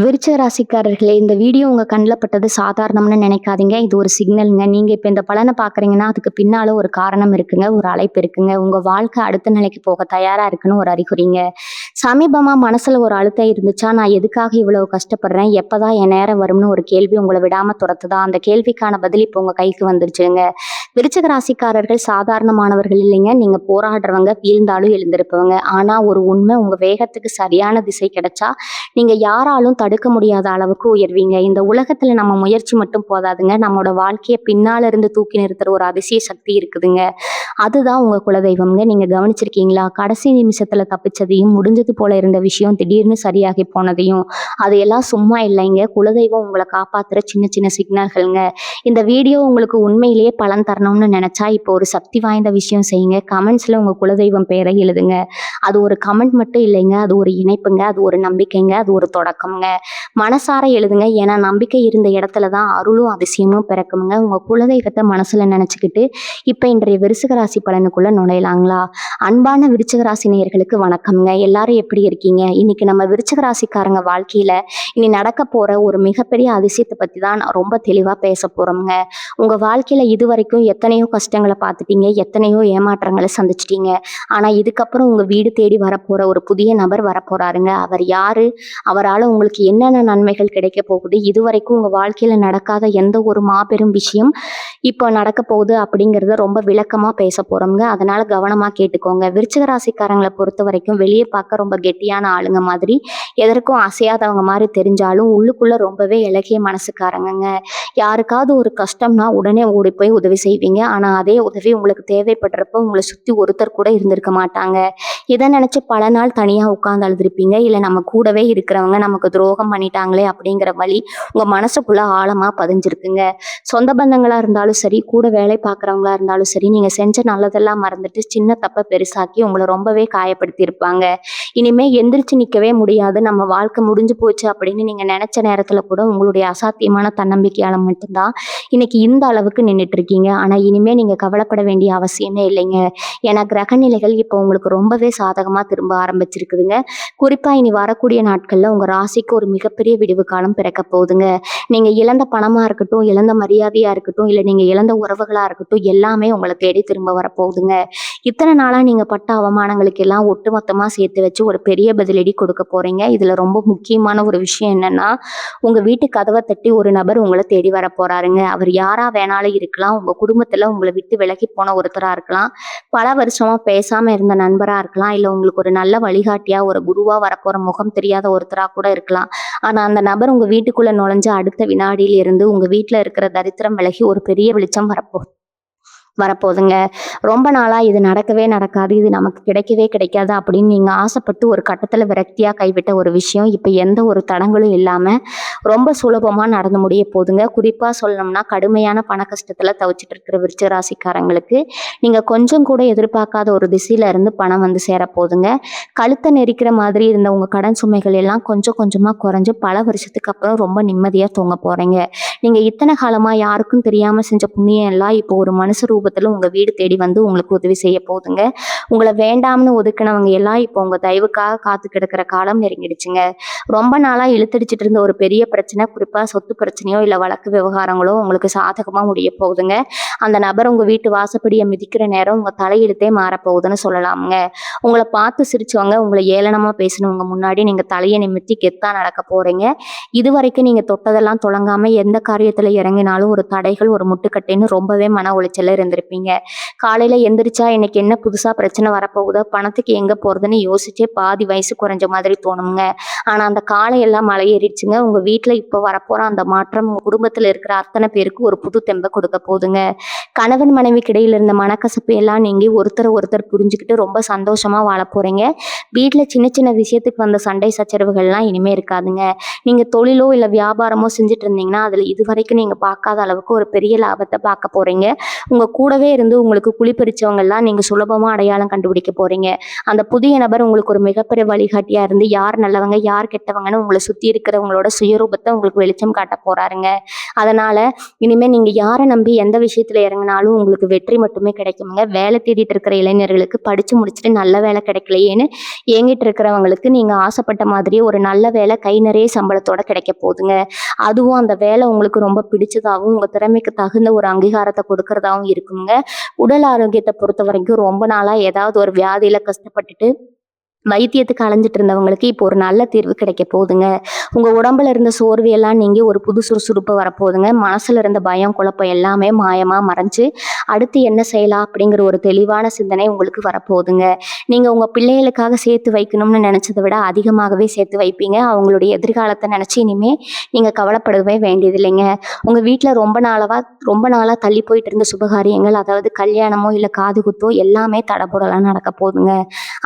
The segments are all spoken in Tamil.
விருச்சிக ராசிக்காரர்களே, இந்த வீடியோ உங்க கண்ல பட்டது சாதாரணம்னு நினைக்காதீங்க. இது ஒரு சிக்னல்ங்க. நீங்க இப்ப இந்த பலன பார்க்குறீங்கன்னா, அதுக்கு பின்னால ஒரு காரணம் இருக்குங்க. ஒரு அழைப்பு இருக்குங்க. உங்க வாழ்க்கை அடுத்த நிலைக்கு போக தயாரா இருக்குன்னு ஒரு அறிகுறிங்க. சமீபமா மனசுல ஒரு அழுத்தம் இருந்துச்சா, நான் எதுக்காக இவ்வளவு கஷ்டப்படுறேன்? எப்பதான் என் நேரம் வரும்னு ஒரு கேள்வி உங்கள விடாம துரத்துதா? அந்த கேள்விக்கான பதில் இப்ப உங்க கைக்கு வந்துருச்சுங்க. விருச்சிக ராசிக்காரர்கள் சாதாரணமானவர்கள் இல்லைங்க. நீங்க போராடுறவங்க, வீழ்ந்தாலும் எழுந்திருப்பவங்க. ஆனா ஒரு உண்மை, உங்க வேகத்துக்கு சரியான திசை கிடைச்சா, நீங்க யாராலும் தடுக்க முடியாத அளவுக்கு உயர்வீங்க. இந்த உலகத்துல நம்ம முயற்சி மட்டும் போதாதுங்க. நம்மளோட வாழ்க்கைய பின்னால இருந்து தூக்கி நிறுத்துற ஒரு அதிசய சக்தி இருக்குதுங்க. அதுதான் உங்க குலதெய்வம்ங்க. நீங்க கவனிச்சிருக்கீங்களா? கடைசி நிமிஷத்துல தப்பிச்சதையும், முடிஞ்சது போல இருந்த விஷயம் திடீர்னு சரியாகி போனதையும், அது எல்லாம் சும்மா இல்லைங்க. குலதெய்வம் உங்களை காப்பாத்துற சின்ன சின்ன சிக்னல்கள்ங்க. இந்த வீடியோ உங்களுக்கு உண்மையிலேயே பலன் தரணும்னு நினைச்சா, இப்போ ஒரு சக்தி வாய்ந்த விஷயம் செய்யுங்க. கமெண்ட்ஸ்ல உங்க குலதெய்வம் பெயரை எழுதுங்க. அது ஒரு கமெண்ட் மட்டும் இல்லைங்க. அது ஒரு இணைப்புங்க. அது ஒரு நம்பிக்கைங்க. அது ஒரு தொடக்கம்ங்க. மனசார எழுதுங்க. ஏன்னா நம்பிக்கை இருந்த இடத்துல தான் அருளும் அதிசயமும் பிறக்குங்க. உங்க குலதெய்வத்தை மனசுல நினைச்சுக்கிட்டு இப்ப இன்றைய விருச்சிக ராசி பலனுக்குள்ள நுழையலாங்களா? அன்பான விருச்சிக ராசி நேயர்களுக்கு வணக்கம்ங்க. எல்லாரும் எப்படி இருக்கீங்க? இன்னைக்கு நம்ம விருச்சிக ராசிக்காரங்க வாழ்க்கையில இனி நடக்க போற ஒரு மிகப்பெரிய அதிசயத்தை பத்தி தான் ரொம்ப தெளிவா பேச போறோம்ங்க. உங்க வாழ்க்கையில இதுவரைக்கும் எத்தனையோ கஷ்டங்களை பார்த்துட்டீங்க, எத்தனையோ ஏமாற்றங்களை சந்திச்சிட்டீங்க. ஆனா இதுக்கப்புறம் உங்க வீடு தேடி வரப்போற ஒரு புதிய நபர் வரப்போறாருங்க. அவர் யாரு? அவரால் உங்களுக்கு என்னென்ன நன்மைகள் கிடைக்க போகுது? இதுவரைக்கும் உங்க வாழ்க்கையில நடக்காத எந்த ஒரு மாபெரும் விஷயம் இப்போ நடக்க போகுது அப்படிங்கிறத ரொம்ப விளக்கமா பேச போறோம்ங்க. அதனால கவனமா கேட்டுக்கோங்க. விருச்சிக ராசிக்காரங்களை பொறுத்த வரைக்கும் வெளியே பார்க்க ரொம்ப கெட்டியான ஆளுங்க மாதிரி, எதற்கும் அசையாதவங்க மாதிரி தெரிஞ்சாலும் உள்ளுக்குள்ள ரொம்பவே இலகிய மனசுக்காரங்கங்க. யாருக்காவது ஒரு கஷ்டம்னா உடனே ஓடி போய் உதவி செய்வீங்க. ஆனா அதே உதவி உங்களுக்கு தேவைப்படுறப்ப உங்களை சுத்தி ஒருத்தர் கூட இருந்திருக்க மாட்டாங்க. இதை நினைச்சு பல நாள் தனியா உட்கார்ந்து அழுதுருப்பீங்க. இல்ல நம்ம கூடவே இருக்கிறவங்க நமக்கு துரோகம் பண்ணிட்டாங்களே அப்படிங்கிற வலி உங்க மனசுக்குள்ள ஆழமா பதிஞ்சிருக்குங்க. சொந்த பந்தங்களா இருந்தாலும் சரி, கூட வேலை பார்க்குறவங்களா இருந்தாலும் சரி, நீங்க செஞ்ச நல்லதெல்லாம் மறந்துட்டு சின்ன தப்பை பெருசாக்கி உங்களை ரொம்பவே காயப்படுத்தி இருப்பாங்க. இனிமே எந்திரிச்சு நிற்கவே முடியாது, நம்ம வாழ்க்கை முடிஞ்சு போச்சு அப்படின்னு நீங்க நினைச்ச நேரத்துல கூட உங்களுடைய அசாத்தியமான தன்னம்பிக்கையால மட்டும்தான் இன்னைக்கு இந்த அளவுக்கு நின்றுட்டு இருக்கீங்க. ஆனா இனிமே நீங்க கவலைப்பட வேண்டிய அவசியமே இல்லைங்க. ஏன்னா கிரக நிலைகள் இப்போ உங்களுக்கு ரொம்பவே சாதகமா திரும்ப ஆரம்பிச்சிருக்குதுங்க. குறிப்பா இனி வரக்கூடிய நாட்கள்ல உங்க ராசிக்கு ஒரு மிகப்பெரிய விடிவு காலம் பிறக்க போகுதுங்க. நீங்க இழந்த பணமா இருக்கட்டும், இழந்த மரியாதையா இருக்கட்டும், இல்ல நீங்க இழந்த உறவுகளா இருக்கட்டும், எல்லாமே உங்களை தேடி திரும்ப வரப்போகுதுங்க. இத்தனை நாளா நீங்க பட்ட அவமானங்களுக்கு எல்லாம் ஒட்டுமொத்தமா சேர்த்து வச்சு ஒரு பெரிய பதிலடி கொடுக்க போறீங்க. இதுல ரொம்ப முக்கியமான ஒரு விஷயம் என்னன்னா, உங்க வீட்டு கதவை தட்டி ஒரு நபர் உங்களை தேடி வர போறாருங்க. அவர் யாரா வேணாலும் இருக்கலாம். உங்க குடும்பத்துல உங்களை விட்டு விலகி போன ஒருத்தரா இருக்கலாம். பல வருஷமா பேசாம இருந்த நண்பரா இருக்கலாம். இல்ல உங்களுக்கு ஒரு நல்ல வழிகாட்டியா, ஒரு குருவா வரப்போற முகம் தெரியாத ஒருத்தரா கூட இருக்கலாம். ஆனா அந்த நபர் உங்க வீட்டுக்குள்ள நுழைஞ்ச அடுத்த வினாடியில இருந்து உங்க வீட்டுல இருக்கிற தரித்திரம் விலகி ஒரு பெரிய வெளிச்சம் வரப்போகுதுங்க. ரொம்ப நாளா இது நடக்கவே நடக்காது, இது நமக்கு கிடைக்கவே கிடைக்காது அப்படின்னு நீங்க ஆசைப்பட்டு ஒரு கட்டத்துல விரக்தியா கைவிட்ட ஒரு விஷயம் இப்ப எந்த ஒரு தடங்களும் இல்லாம ரொம்ப சுலபமா நடந்து முடிய போகுதுங்க. குறிப்பா சொல்லணும்னா, கடுமையான பண கஷ்டத்துல தவிச்சிட்டு இருக்கிற விருச்சிக ராசிக்காரங்களுக்கு நீங்க கொஞ்சம் கூட எதிர்பார்க்காத ஒரு திசையில இருந்து பணம் வந்து சேர போகுதுங்க. கழுத்தை நெரிக்கிற மாதிரி இருந்த உங்க கடன் சுமைகள் எல்லாம் கொஞ்சம் கொஞ்சமா குறைஞ்சு பல வருஷத்துக்கு அப்புறம் ரொம்ப நிம்மதியா தூங்க போறீங்க. நீங்க இத்தனை காலமா யாருக்கும் தெரியாம செஞ்ச புண்ணியம் எல்லாம் இப்போ ஒரு மனுஷ ரூபத்துல உங்க வீடு தேடி வந்து உங்களுக்கு உதவி செய்ய போகுதுங்க. உங்களை வேண்டாம்னு ஒதுக்குனவங்க எல்லாம் இப்போ உங்க தயவுக்காக காத்து கிடக்கிற காலம் நெருங்கிடுச்சுங்க. ரொம்ப நாளா இழுத்தடிச்சிட்டு இருந்த ஒரு பெரிய பிரச்சனை, குறிப்பா சொத்து பிரச்சனையோ இல்ல வழக்கு விவகாரங்களோ உங்களுக்கு சாதகமா முடிய போகுதுங்க. அந்த நபர் உங்க வீட்டு வாசப்படியை மிதிக்கிற நேரம் உங்க தலையெழுத்தே மாறப்போகுதுன்னு சொல்லலாமுங்க. உங்களை பார்த்து சிரிச்சவங்க, உங்களை ஏளனமா பேசினவங்க முன்னாடி நீங்க தலையை நிமித்தி கெத்தா நடக்க போறீங்க. இது வரைக்கும் நீங்க தொட்டதெல்லாம் தொடங்காம எந்த காரியத்துல இறங்கினாலும் ஒரு தடைகள், ஒரு முட்டுக்கட்டைன்னு ரொம்பவே மன உளைச்சல்ல இருந்திருப்பீங்க. காலையில எந்திரிச்சா இன்னைக்கு என்ன புதுசா பிரச்சனை வரப்போகுதோ, பணத்துக்கு எங்க போறதுன்னு யோசிச்சே பாதி வயசு குறைஞ்ச மாதிரி தோணுங்க. ஆனா அந்த காலையெல்லாம் மலை ஏறிடுச்சுங்க. உங்க வீட்டுல இப்ப வரப்போற அந்த மாற்றம் உங்க குடும்பத்துல இருக்கிற அத்தனை பேருக்கு ஒரு புது தெம்பை கொடுக்க போகுதுங்க. கணவன் மனைவிக்கு இடையில இருந்த மனக்கசப்பு எல்லாம் நீங்கி ஒருத்தர் புரிஞ்சுக்கிட்டு ரொம்ப சந்தோஷமா வாழ போறீங்க. வீட்டுல சின்ன சின்ன விஷயத்துக்கு வந்த சண்டை சச்சரவுகள்லாம் இனிமே இருக்காதுங்க. நீங்க தொழிலோ இல்ல வியாபாரமோ செஞ்சுட்டு இருந்தீங்கன்னா அதுல இதுவரைக்கும் நீங்க பார்க்காத அளவுக்கு ஒரு பெரிய லாபத்தை பார்க்க போறீங்க. உங்க கூடவே இருந்து உங்களுக்கு குழிப்பறிச்சவங்கலாம் நீங்க சுலபமா அடையாளம் கண்டுபிடிக்க போறீங்க. அந்த புதிய நபர் உங்களுக்கு ஒரு மிகப்பெரிய வழிகாட்டியா இருந்து யார் நல்லவங்க, யார் கெட்டவங்கன்னு உங்கள சுத்தி இருக்கிறவங்களோட சுயரூபத்த உங்களுக்கு வெளிச்சம் காட்ட போறாருங்க. அதனால இனிமே நீங்க யார நம்பி எந்த விஷயத்துல இறங்குனாலும் உங்களுக்கு வெற்றி மட்டுமே கிடைக்குங்க. வேலை தேடிட்டு இருக்கிற இளைஞர்களுக்கு படிச்சு முடிச்சுட்டு நல்ல வேலை கிடைக்கலையேன்னு ஏங்கிட்டு இருக்கிறவங்களுக்கு நீங்க ஆசைப்பட்ட மாதிரியே ஒரு நல்ல வேலை கை நிறைய சம்பளத்தோட கிடைக்க போகுதுங்க. அதுவும் அந்த வேலை உங்களுக்கு ரொம்ப பிடிச்சதாகவும் உங்க திறமைக்கு தகுந்த ஒரு அங்கீகாரத்தை கொடுக்கறதாவும் இருக்குங்க. உடல் ஆரோக்கியத்தை பொறுத்த வரைக்கும் ரொம்ப நாளா ஏதாவது ஒரு வியாதியில கஷ்டப்பட்டுட்டு வைத்தியத்துக்கு அலைஞ்சிட்டு இருந்தவங்களுக்கு இப்போ ஒரு நல்ல தீர்வு கிடைக்க போகுதுங்க. உங்க உடம்புல இருந்த சோர்வு எல்லாம் நீங்கி ஒரு புது சுறுசுறுப்பு வரப்போகுதுங்க. மனசுல இருந்த பயம் குழப்பம் எல்லாமே மாயமா மறைஞ்சு அடுத்து என்ன செய்யலாம் அப்படிங்கிற ஒரு தெளிவான சிந்தனை உங்களுக்கு வரப்போகுதுங்க. நீங்க உங்க பிள்ளைகளுக்காக சேர்த்து வைக்கணும்னு நினைச்சதை விட அதிகமாகவே சேர்த்து வைப்பீங்க. அவங்களுடைய எதிர்காலத்தை நினைச்சு இனிமே நீங்க கவலைப்படவே வேண்டியதில்லைங்க. உங்க வீட்டுல ரொம்ப நாளா தள்ளி போயிட்டு இருந்த சுபகாரியங்கள், அதாவது கல்யாணமோ இல்ல காது குத்தோ எல்லாமே தடபுடலா நடக்க போகுதுங்க.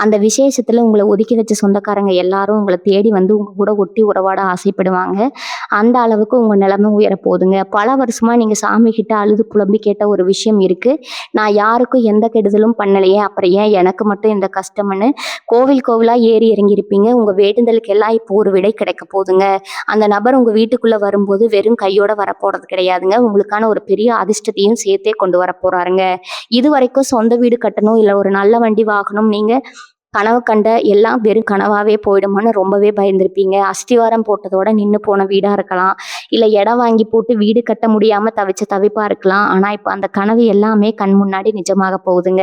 அந்த விசேஷத்துல உங்களை ஒதுக்கி வச்ச சொந்தக்காரங்க எல்லாரும் உங்களை தேடி வந்து உங்க கூட ஒட்டி உறவாட ஆசைப்படுவாங்க. அந்த அளவுக்கு உங்க நிலைமை உயர போகுதுங்க. பல வருஷமா நீங்க சாமி கிட்ட அழுது புலம்பி கேட்ட ஒரு விஷயம் இருக்கு. நான் யாருக்கும் எந்த கெடுதலும் பண்ணலையே, அப்புறம் ஏன் எனக்கு மட்டும் இந்த கஷ்டம்னு கோவில் கோவிலா ஏறி இறங்கி இருப்பீங்க. உங்க வேண்டுதலுக்கு எல்லாம் இப்போ ஒரு விடை கிடைக்க போகுதுங்க. அந்த நபர் உங்க வீட்டுக்குள்ள வரும்போது வெறும் கையோட வரப்போறது கிடையாதுங்க. உங்களுக்கான ஒரு பெரிய அதிர்ஷ்டத்தையும் சேர்த்தே கொண்டு வர போறாருங்க. இது வரைக்கும் சொந்த வீடு கட்டணும் இல்ல ஒரு நல்ல வண்டி வாங்கணும் நீங்க கனவு கண்ட எல்லாம் வெறும் கனவாவே போயிடுமான்னு ரொம்பவே பயந்திருப்பீங்க. அஸ்திவாரம் போட்டதோட நின்று போன வீடா இருக்கலாம், இல்ல இடம் வாங்கி போட்டு வீடு கட்ட முடியாம தவிச்ச தவிப்பா இருக்கலாம். ஆனா இப்ப அந்த கனவு எல்லாமே கண் முன்னாடி நிஜமாக போகுதுங்க.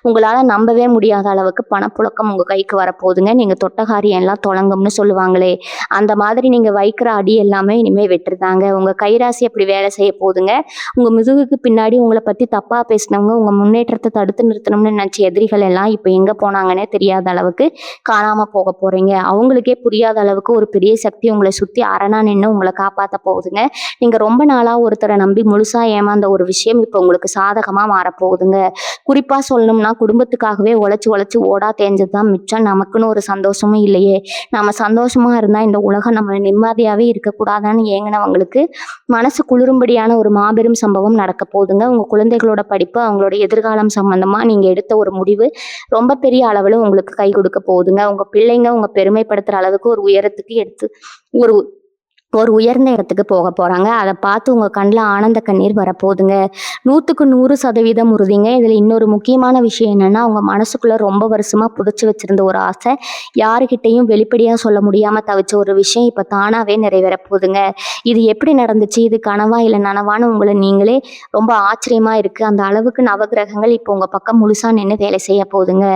உங்களால நம்பவே முடியாத அளவுக்கு பணப்புழக்கம் உங்க கைக்கு வரப்போகுதுங்க. நீங்க தொட்ட காரியம் எல்லாம் தொடங்கும்னு சொல்லுவாங்களே, அந்த மாதிரி நீங்க வைக்கிற அடி எல்லாமே இனிமே வெட்டுருதாங்க. உங்க கைராசி அப்படி வேலை செய்ய போகுதுங்க. உங்க முதுகுக்கு பின்னாடி உங்களை பத்தி தப்பா பேசினவங்க, உங்க முன்னேற்றத்தை தடுத்து நிறுத்தணும்னு நினைச்ச எதிரிகள் எல்லாம் இப்ப எங்க போனாங்கன்னே தெரியாது அளவுக்கு காணாம போக போறீங்க. அவங்களுக்கே புரியாத அளவுக்கு ஒரு பெரிய சக்தி உங்களை சுத்தி அரணா நின்று உங்களை காப்பாத்த போகுதுங்க. நீங்க ரொம்ப நாளா ஒருத்தரை நம்பி முழுசா ஏமாந்த ஒரு விஷயம் இப்ப உங்களுக்கு சாதகமா மாறப்போகுதுங்க. குறிப்பா சொல்லணும்னா குடும்பத்துக்காகவே உழைச்சு ஓடா தேஞ்சதுதான் மிச்சம். நமக்குன்னு ஒரு சந்தோஷமும் இல்லையே, நம்ம சந்தோஷமா இருந்தா இந்த உலகம் நம்ம நிம்மதியாவே இருக்கக்கூடாதான்னு ஏங்கினவங்களுக்கு மனசு குளிரும்படியான ஒரு மாபெரும் சம்பவம் நடக்க போகுதுங்க. உங்க குழந்தைகளோட படிப்பு, அவங்களோட எதிர்காலம் சம்பந்தமா நீங்க எடுத்த ஒரு முடிவு ரொம்ப பெரிய அளவுல உங்களுக்கு கை கொடுக்க போகுதுங்க. உங்க பிள்ளைங்க உங்க பெருமைப்படுத்துற அளவுக்கு ஒரு உயரத்துக்கு எடுத்து ஒரு ஒரு உயர்ந்த இடத்துக்கு போக போறாங்க. அதை பார்த்து உங்க கண்ணில் ஆனந்த கண்ணீர் வரப்போகுதுங்க. 100% உறுதிங்க. இதுல இன்னொரு முக்கியமான விஷயம் என்னன்னா, உங்க மனசுக்குள்ள ரொம்ப வருஷமா புதைச்சு வச்சிருந்த ஒரு ஆசை, யாருக்கிட்டையும் வெளிப்படையா சொல்ல முடியாம தவிச்ச ஒரு விஷயம் இப்ப தானாவே நிறைவேற போகுதுங்க. இது எப்படி நடந்துச்சு, இது கனவா இல்ல நனவான்னு உங்களை நீங்களே ரொம்ப ஆச்சரியமா இருக்கு. அந்த அளவுக்கு நவகிரகங்கள் இப்போ உங்க பக்கம் முழுசா நின்று வேலை செய்ய போகுதுங்க.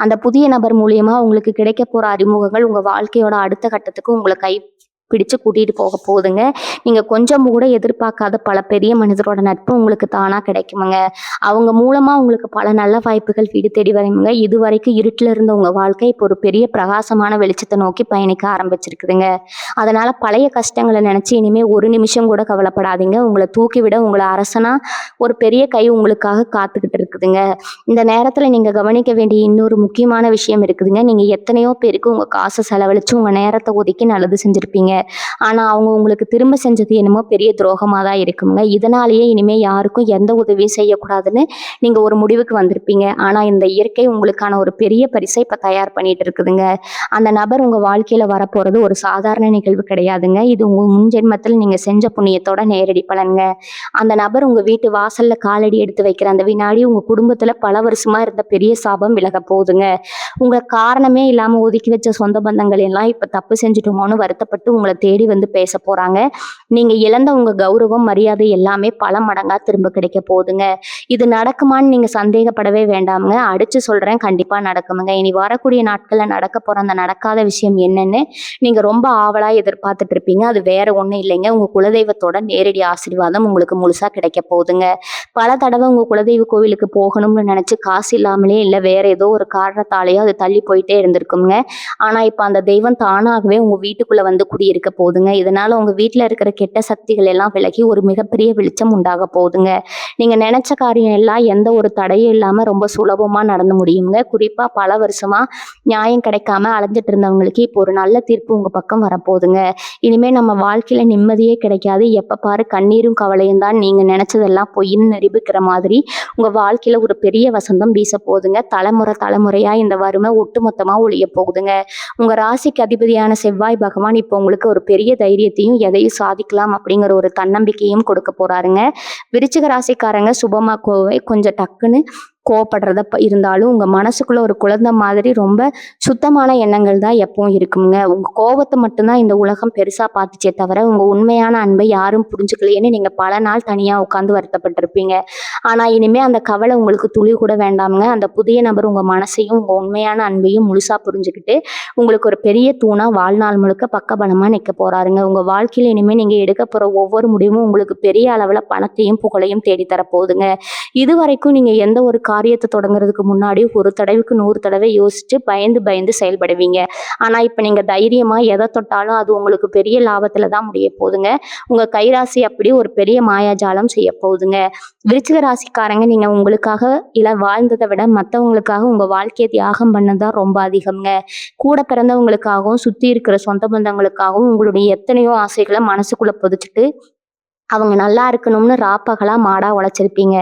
அந்த புதிய நபர் மூலியமா உங்களுக்கு கிடைக்க போற அறிமுகங்கள் உங்க வாழ்க்கையோட அடுத்த கட்டத்துக்கு உங்களை பிடிச்சு கூட்டிட்டு போக போகுதுங்க. நீங்க கொஞ்சம் கூட எதிர்பார்க்காத பல பெரிய மனிதரோட நட்பு உங்களுக்கு தானா கிடைக்குமுங்க. அவங்க மூலமா உங்களுக்கு பல நல்ல வாய்ப்புகள் வீடு தேடி வருங்க. இது வரைக்கும் இருட்டுல இருந்த உங்க வாழ்க்கை இப்போ ஒரு பெரிய பிரகாசமான வெளிச்சத்தை நோக்கி பயணிக்க ஆரம்பிச்சிருக்குதுங்க. அதனால பழைய கஷ்டங்களை நினைச்சு இனிமே ஒரு நிமிஷம் கூட கவலைப்படாதீங்க. உங்களை தூக்கி விட உங்களை அரசனா ஒரு பெரிய கை உங்களுக்காக காத்துக்கிட்டு இருக்குதுங்க. இந்த நேரத்துல நீங்க கவனிக்க வேண்டிய இன்னொரு முக்கியமான விஷயம் இருக்குதுங்க. நீங்க எத்தனையோ பேருக்கு உங்க காசை செலவழிச்சு உங்க நேரத்தை ஒதுக்கி நல்லது செஞ்சிருப்பீங்க. ஆனா அவங்க உங்களுக்கு திரும்ப செஞ்சது என்னமோ பெரிய துரோகமா தான் இருக்குங்க. இதனாலேயே இனிமே யாருக்கும் எந்த உதவியும் செய்யக்கூடாதுன்னு நீங்க ஒரு முடிவுக்கு வந்திருப்பீங்க. ஆனா இந்த இயற்கை உங்களுக்கான ஒரு பெரிய பரிசை இப்ப தயார் பண்ணிட்டு இருக்குதுங்க. அந்த நபர் உங்க வாழ்க்கையில வரப்போறது ஒரு சாதாரண நிகழ்வு கிடையாதுங்க. இது உங்க முன்ஜென்மத்தில் நீங்க செஞ்ச புண்ணியத்தோட நேரடி பலனுங்க. அந்த நபர் உங்க வீட்டு வாசல்ல காலடி எடுத்து வைக்கிற அந்த வினாடி உங்க குடும்பத்துல பல வருஷமா இருந்த பெரிய சாபம் விலக போகுதுங்க. உங்க காரணமே இல்லாம ஒதுக்கி வச்ச சொந்த பந்தங்கள் எல்லாம் இப்ப தப்பு செஞ்சுட்டோமோன்னு வருத்தப்பட்டு உங்களை தேடி வந்து பேச போறாங்க. நீங்க இழந்த உங்க கௌரவம், மரியாதை எல்லாமே பல மடங்கா திரும்ப கிடைக்க போகுதுங்க. இது நடக்குமான்னு நீங்க சந்தேகப்படவே வேண்டாமுங்க. அடிச்சு சொல்றேன், கண்டிப்பா நடக்குமுங்க. இனி வரக்கூடிய நாட்கள்ல நடக்க போற அந்த நடக்காத விஷயம் என்னன்னு நீங்க ரொம்ப ஆவலா எதிர்பார்த்துட்டு இருப்பீங்க. அது வேற ஒண்ணும் இல்லைங்க. உங்க குலதெய்வத்தோட நேரடி ஆசீர்வாதம் உங்களுக்கு முழுசா கிடைக்க போகுதுங்க. பல தடவை உங்க குலதெய்வ கோவிலுக்கு போகணும்னு நினைச்சு காசு இல்லாமலே இல்ல வேற ஏதோ ஒரு காரணத்தாலேயோ அது தள்ளி போயிட்டே இருந்திருக்குங்க. ஆனா இப்ப அந்த தெய்வம் தானாகவே உங்க வீட்டுக்குள்ள வந்து இருக்க போகுதுங்க. இதனால உங்க வீட்ல இருக்கிற கெட்ட சக்திகள் எல்லாம் விலகி ஒரு மிகப்பெரிய வெளிச்சம் உண்டாக போகுதுங்க. நீங்க நினைச்ச காரியம் எல்லாம் எந்த ஒரு தடையும் இல்லாம ரொம்ப சுலபமா நடந்து முடியுங்க. குறிப்பா பல வருஷமா நியாயம் கிடைக்காம அலைஞ்சிட்டு இருந்தவங்களுக்கு இப்போ ஒரு நல்ல தீர்ப்பு உங்க பக்கம் வரப்போகுதுங்க. இனிமே நம்ம வாழ்க்கையில நிம்மதியே கிடைக்காது. எப்ப பாரு கண்ணீரும் கவலையும் தான், நீங்க நினைச்சதெல்லாம் பொய்ன்னு நிரூபிக்கிற மாதிரி உங்க வாழ்க்கையில ஒரு பெரிய வசந்தம் வீச போகுதுங்க. தலைமுறை தலைமுறையா இந்த வறுமை ஒட்டுமொத்தமா ஒழிய போகுதுங்க. உங்க ராசிக்கு அதிபதியான செவ்வாய் பகவான் இப்போ உங்களுக்கு ஒரு பெரிய தைரியத்தையும் எதையும் சாதிக்கலாம் அப்படிங்கிற ஒரு தன்னம்பிக்கையும் கொடுக்க போறாருங்க. விருச்சிக ராசிக்காரங்க சுபமா கொஞ்சம் டக்குன்னு கோவப்படுறத இருந்தாலும் உங்க மனசுக்குள்ள ஒரு குழந்தை மாதிரி ரொம்ப சுத்தமான எண்ணங்கள் தான் எப்பவும் இருக்குங்க. உங்க கோபத்தை மட்டும்தான் இந்த உலகம் பெருசா பார்த்துச்சே தவிர உங்க உண்மையான அன்பை யாரும் புரிஞ்சுக்கலையேன்னு நீங்க பல நாள் தனியா உட்காந்து வருத்தப்பட்டிருப்பீங்க. ஆனா இனிமே அந்த கவலை உங்களுக்கு துளி கூட வேண்டாமுங்க. அந்த புதிய நபர் உங்க மனசையும் உங்க உண்மையான அன்பையும் முழுசா புரிஞ்சுக்கிட்டு உங்களுக்கு ஒரு பெரிய தூணா வாழ்நாள் முழுக்க பக்கபலமா நிற்க போறாருங்க. உங்க வாழ்க்கையில இனிமே நீங்க எடுக்க போற ஒவ்வொரு முடிவும் உங்களுக்கு பெரிய அளவுல பணத்தையும் புகழையும் தேடித்தர போகுதுங்க. இது வரைக்கும் நீங்க எந்த ஒரு காரியத்தை தொடங்குறதுக்கு முன்னாடி ஒரு தடவைக்கு 100 தடவை யோசிச்சு பயந்து பயந்து செயல்படுவீங்க. ஆனா இப்ப நீங்க தைரியமா எதை தொட்டாலும் அது உங்களுக்கு பெரிய லாபத்துல தான் முடிய போகுதுங்க. உங்க கைராசி அப்படி ஒரு பெரிய மாயாஜாலம் செய்ய போகுதுங்க. விருச்சிக ராசிக்காரங்க நீங்க உங்களுக்காக வாழ்ந்ததை விட மற்றவங்களுக்காக உங்க வாழ்க்கையை தியாகம் பண்ணதான் ரொம்ப அதிகம்ங்க. கூட பிறந்தவங்களுக்காகவும் சுத்தி இருக்கிற சொந்த பந்தங்களுக்காகவும் உங்களுடைய எத்தனையோ ஆசைகளை மனசுக்குள்ள பொதிச்சுட்டு அவங்க நல்லா இருக்கணும்னு ராப்பகலா மாடா உழைச்சிருப்பீங்க.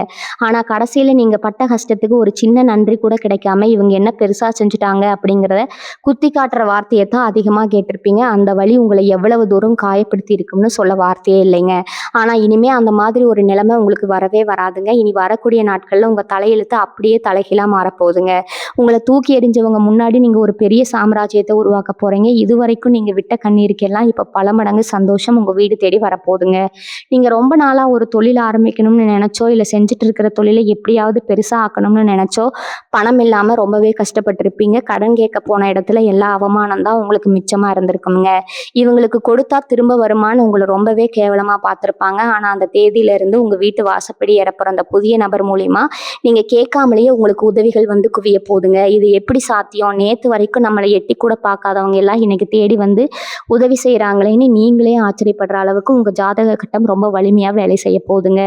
ஆனா கடைசியில நீங்க பட்ட கஷ்டத்துக்கு ஒரு சின்ன நன்றி கூட கிடைக்காம இவங்க என்ன பெருசா செஞ்சுட்டாங்க அப்படிங்கிறத குத்தி காட்டுற வார்த்தையை தான் அதிகமா கேட்டிருப்பீங்க. அந்த வழி உங்களை எவ்வளவு தூரம் காயப்படுத்தி இருக்கும்னு சொல்ல வார்த்தையே இல்லைங்க. ஆனா இனிமே அந்த மாதிரி ஒரு நிலைமை உங்களுக்கு வரவே வராதுங்க. இனி வரக்கூடிய நாட்கள்ல உங்க தலையெழுத்து அப்படியே தலைகீழா மாறப்போகுதுங்க. உங்களை தூக்கி எறிஞ்சவங்க முன்னாடி நீங்க ஒரு பெரிய சாம்ராஜ்யத்தை உருவாக்க போறீங்க. இது வரைக்கும் நீங்க விட்ட கண்ணீருக்கெல்லாம் இப்ப பல மடங்கு சந்தோஷம் உங்க வீடு தேடி வரப்போகுதுங்க. நீங்க ரொம்ப நாளா ஒரு தொழில் ஆரம்பிக்கணும்னு நினைச்சோ இல்ல செஞ்சுட்டு இருக்கிற தொழிலை எப்படியாவது பெருசா ஆக்கணும்னு நினைச்சோ பணம் இல்லாம ரொம்பவே கஷ்டப்பட்டிருப்பீங்க. கடன் கேட்க போன இடத்துல எல்லா அவமானம் தான் உங்களுக்கு மிச்சமா இருந்திருக்குங்க. இவங்களுக்கு கொடுத்தா திரும்ப வருமானு உங்களை ரொம்பவே கேவலமா பார்த்திருப்பாங்க. ஆனா அந்த தேதியில இருந்து உங்க வீட்டு வாசப்படி ஏறப்போற அந்த புதிய நபர் மூலியமா நீங்க கேட்காமலேயே உங்களுக்கு உதவிகள் வந்து குவிய போகுதுங்க. இது எப்படி சாத்தியம்? நேத்து வரைக்கும் நம்மளை எட்டி கூட பார்க்காதவங்க எல்லாம் இன்னைக்கு தேடி வந்து உதவி செய்யறாங்களேன்னு நீங்களே ஆச்சரியப்படுற அளவுக்கு உங்க ஜாதக கட்டம் ரொம்ப வலிமையா வேலை செய்ய போகுதுங்க.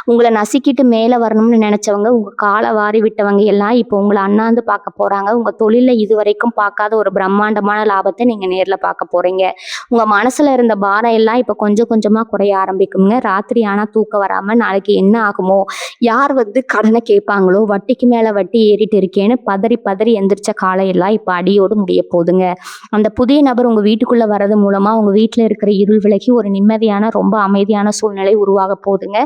உங்களை நசுக்கிட்டு மேல வரணும்னு நினைச்சவங்க, உங்க காலை வாரி விட்டவங்க எல்லாம் இப்போ உங்களை அண்ணாந்து பார்க்க போறாங்க. உங்க தொழில இது வரைக்கும் பார்க்காத ஒரு பிரம்மாண்டமான லாபத்தை நீங்க நேர்ல பார்க்க போறீங்க. உங்க மனசுல இருந்த பாரம் எல்லாம் இப்ப கொஞ்சம் கொஞ்சமா குறைய ஆரம்பிக்குங்க. ராத்திரி ஆனா தூக்கம் வராம நாளைக்கு என்ன ஆகுமோ, யார் வந்து கடனை கேட்பாங்களோ, வட்டிக்கு மேல வட்டி ஏறிட்டு இருக்கேன்னு பதறி பதறி எந்திரிச்ச காலையெல்லாம் இப்ப அடியோடு முடிய போகுதுங்க. அந்த புதிய நபர் உங்க வீட்டுக்குள்ள வர்றது மூலமா உங்க வீட்டுல இருக்கிற இருள் விலகி ஒரு நிம்மதியான ரொம்ப அமைதியான சூழ்நிலை உருவாக போகுதுங்க.